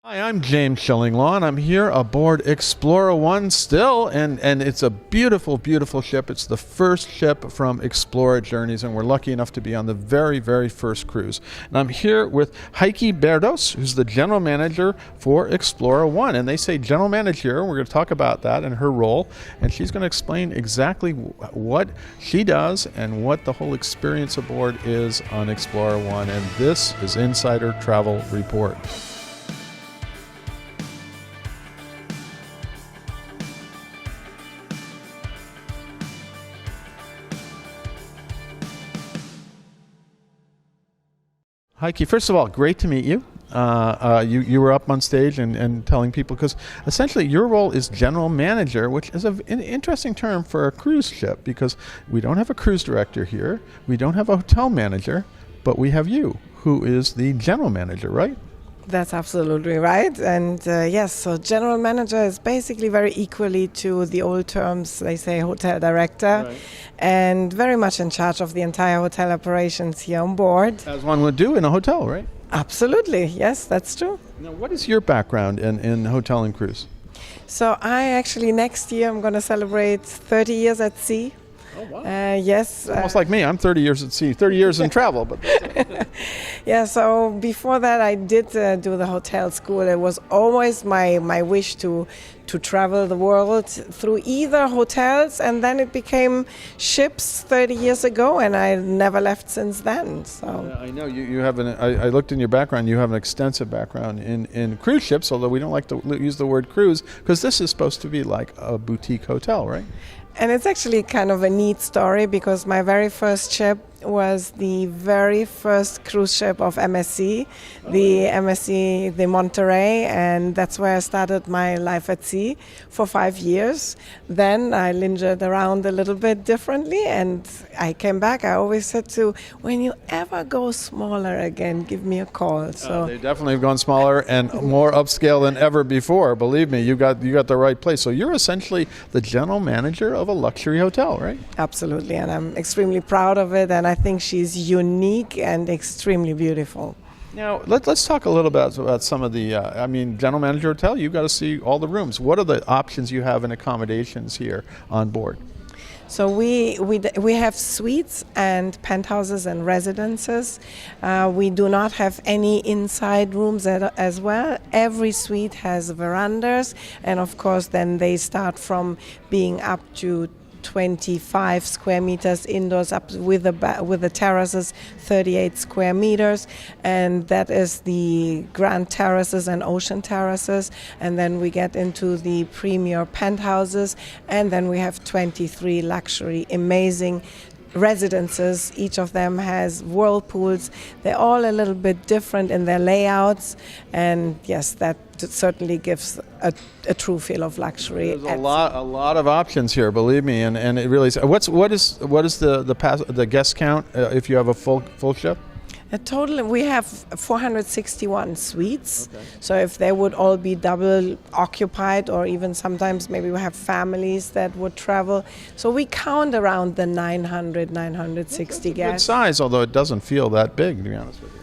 Hi, I'm James Schillinglaw, and I'm here aboard Explora 1 still, and it's a beautiful, beautiful ship. It's the first ship from Explora Journeys, and we're lucky enough to be on the very, very first cruise. And I'm here with Heike Berdos, who's the general manager for Explora 1. And they say general manager, and we're going to talk about that and her role, and she's going to explain exactly what she does and what the whole experience aboard is on Explora 1. And this is Insider Travel Report. Heike, first of all, great to meet you. You were up on stage and telling people, because essentially your role is general manager, which is an interesting term for a cruise ship, because we don't have a cruise director here, we don't have a hotel manager, but we have you, who is the general manager, right? That's absolutely right. And yes, so general manager is basically very equally to the old terms, they say hotel director, right, and very much in charge of the entire hotel operations here on board. As one would do in a hotel, right? Absolutely, yes, that's true. Now, what is your background in hotel and cruise? So I actually, next year, I'm going to celebrate 30 years at sea. Oh, wow. Yes. Almost like me. I'm 30 years at sea, 30 years in travel. But yeah, so before that I did do the hotel school. It was always my wish to travel the world through either hotels, and then it became ships 30 years ago, and I never left since then. So I know you have I looked in your background, you have an extensive background in cruise ships, although we don't like to use the word cruise, because this is supposed to be like a boutique hotel, right? And it's actually kind of a neat story, because my very first ship was the very first cruise ship of MSC, the MSC, the Monterey, and that's where I started my life at sea for 5 years. Then I lingered around a little bit differently, and I came back. I always said when you ever go smaller again, give me a call. So they definitely have gone smaller and more upscale than ever before. Believe me, you got the right place. So you're essentially the general manager of a luxury hotel, right? Absolutely, and I'm extremely proud of it, and I think she's unique and extremely beautiful. Now, let's talk a little bit about some of the, general manager hotel, you've got to see all the rooms. What are the options you have in accommodations here on board? So we have suites and penthouses and residences. We do not have any inside rooms as well. Every suite has verandas, and of course then they start from being up to 25 square meters indoors, up with the terraces 38 square meters, and that is the grand terraces and ocean terraces. And then we get into the premier penthouses, and then we have 23 luxury amazing residences. Each of them has whirlpools. They're all a little bit different in their layouts, and yes, that certainly gives a true feel of luxury. There's a lot of options here, believe me, and it really is. What is the guest count if you have a full ship? Total, we have 461 suites. Okay. So if they would all be double occupied, or even sometimes maybe we have families that would travel. So we count around the 960 guests. Good size, although it doesn't feel that big, to be honest with you.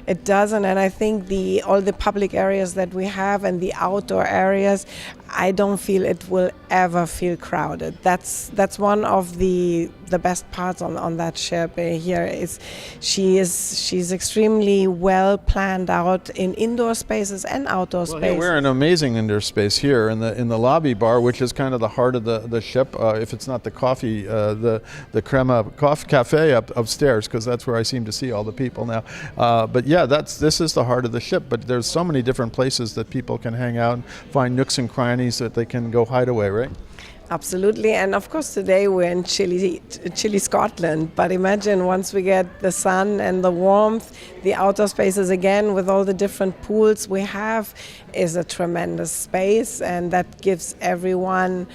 It doesn't, and I think all the public areas that we have and the outdoor areas, I don't feel it will ever feel crowded. That's one of the best parts on that ship here. Is she's extremely well planned out in indoor spaces and outdoor spaces. Hey, we're in an amazing indoor space here in the lobby bar, which is kind of the heart of the ship. If it's not the coffee, the Crema Coffee Cafe upstairs, because that's where I seem to see all the people now. But yeah, this is the heart of the ship. But there's so many different places that people can hang out and find nooks and crannies that they can go hide away, right? Absolutely, and of course today we're in chilly Scotland, but imagine once we get the sun and the warmth, the outdoor spaces again with all the different pools we have is a tremendous space, and that gives everyone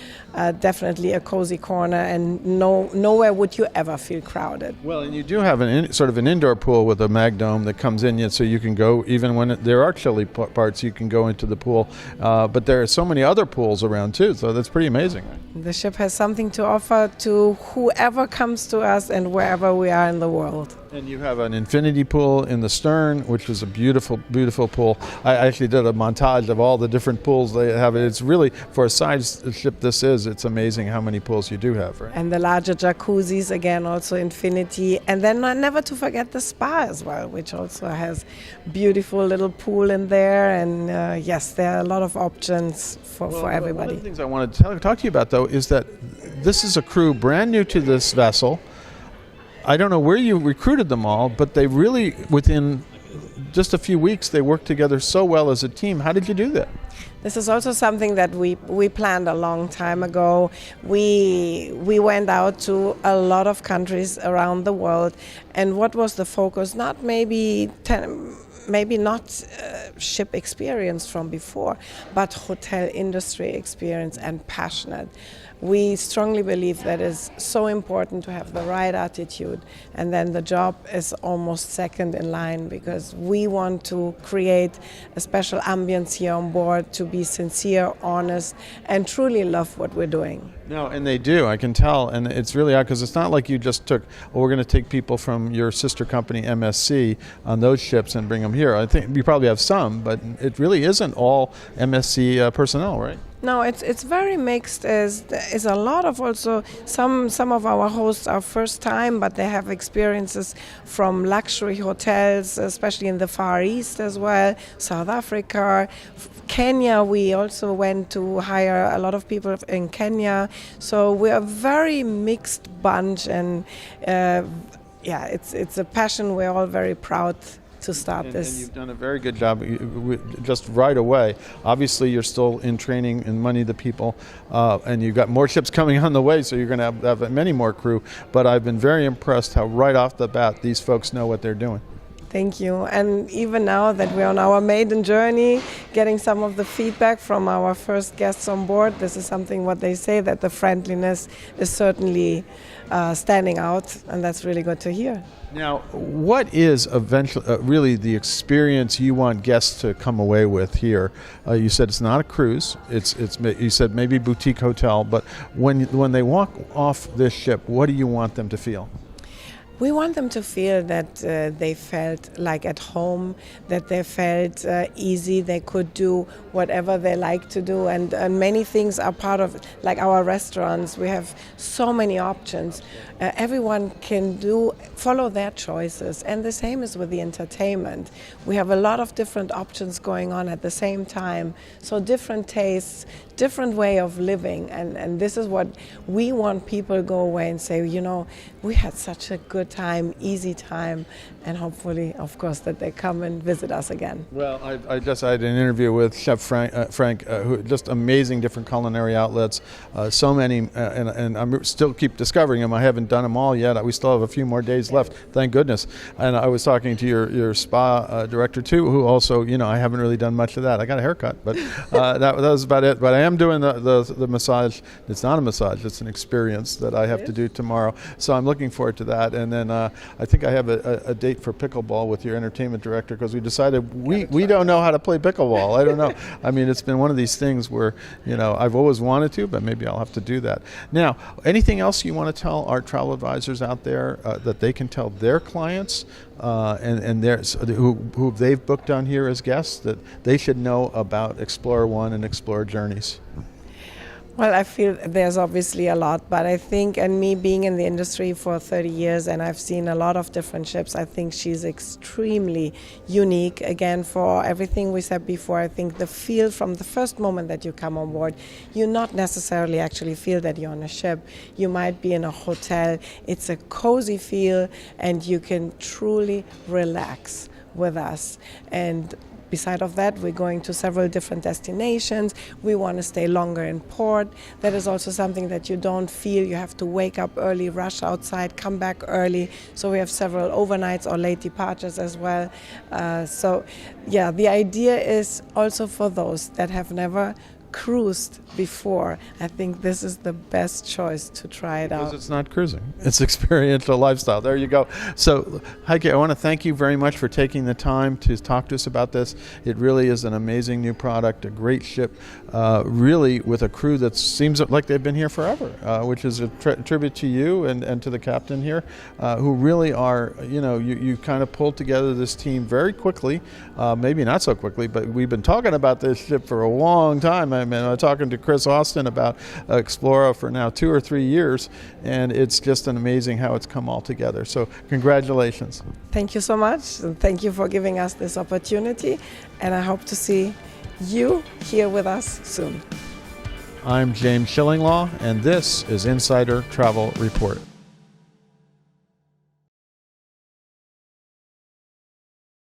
definitely a cozy corner, and nowhere would you ever feel crowded. Well, and you do have sort of an indoor pool with a mag dome that comes in, so you can go, even when there are chilly parts, you can go into the pool, but there are so many other pools around too, so that's pretty amazing. The ship has something to offer to whoever comes to us and wherever we are in the world. And you have an infinity pool in the stern, which is a beautiful, beautiful pool. I actually did a montage of all the different pools they have. It's really, for a size ship it's amazing how many pools you do have, right? And the larger jacuzzis, again, also infinity. And then never to forget the spa as well, which also has beautiful little pool in there. And yes, there are a lot of options for everybody. One of the things I wanted to talk to you about, though, is that this is a crew brand new to this vessel. I don't know where you recruited them all, but they really, within just a few weeks, they worked together so well as a team. How did you do that? This is also something that we planned a long time ago. We went out to a lot of countries around the world, and what was the focus? Not maybe not ship experience from before, but hotel industry experience and passionate. We strongly believe that it's so important to have the right attitude, and then the job is almost second in line, because we want to create a special ambience here on board, to be sincere, honest, and truly love what we're doing. No, and they do, I can tell, and it's really odd, because it's not like you just took, we're going to take people from your sister company MSC on those ships and bring them here. I think you probably have some, but it really isn't all MSC personnel, right? No, it's very mixed. Is a lot of also some of our hosts are first time, but they have experiences from luxury hotels, especially in the Far East as well, South Africa, Kenya. We also went to hire a lot of people in Kenya. So we're a very mixed bunch, and it's a passion. We're all very proud to start this. And you've done a very good job just right away. Obviously, you're still in training and money the people, and you've got more ships coming on the way, so you're going to have many more crew. But I've been very impressed how right off the bat these folks know what they're doing. Thank you. And even now that we're on our maiden journey, getting some of the feedback from our first guests on board, this is something what they say, that the friendliness is certainly standing out, and that's really good to hear. Now, what is eventually really the experience you want guests to come away with here? You said it's not a cruise. It's you said maybe boutique hotel, but when they walk off this ship, what do you want them to feel? We want them to feel that they felt like at home, that they felt easy, they could do whatever they like to do, and many things are part of it. Like our restaurants, we have so many options. Everyone can follow their choices, and the same is with the entertainment. We have a lot of different options going on at the same time, so different tastes, different way of living, and this is what we want people to go away and say, you know, we had such a good time, easy time, and hopefully, of course, that they come and visit us again. Well, I just had an interview with Chef Frank, who just amazing different culinary outlets, so many, and I still keep discovering them. I haven't done them all yet. We still have a few more days left, thank goodness. And I was talking to your spa director too, who also, you know, I haven't really done much of that. I got a haircut, but that was about it. But I am doing the massage. It's not a massage; it's an experience that I have to do tomorrow. So I'm looking forward to that. And then I think I have a date for pickleball with your entertainment director, because we decided we don't know how to play pickleball. I don't know. I mean, it's been one of these things where, you know, I've always wanted to, but maybe I'll have to do that. Now, anything else you want to tell our travel advisors out there that they can tell their clients and who they've booked on here as guests, that they should know about Explora One and Explora Journeys? Well, I feel there's obviously a lot, but I think, and me being in the industry for 30 years, and I've seen a lot of different ships, I think she's extremely unique. Again, for everything we said before, I think the feel from the first moment that you come on board, you not necessarily actually feel that you're on a ship. You might be in a hotel. It's a cozy feel, and you can truly relax with us. And beside of that, we're going to several different destinations. We want to stay longer in port. That is also something that you don't feel. You have to wake up early, rush outside, come back early. So we have several overnights or late departures as well. The idea is also for those that have never cruised before, I think this is the best choice to try it Because out. it's not cruising. It's experiential lifestyle. There you go. So, Heike, I want to thank you very much for taking the time to talk to us about this. It really is an amazing new product, a great ship, really with a crew that seems like they've been here forever, which is a tribute to you and to the captain here, who really are, you kind of pulled together this team very quickly, maybe not so quickly, but we've been talking about this ship for a long time. I mean, I'm talking to Chris Austin about Explora for now 2 or 3 years, and it's just amazing how it's come all together. So congratulations. Thank you so much. And thank you for giving us this opportunity. And I hope to see you here with us soon. I'm James Schillinglaw, and this is Insider Travel Report.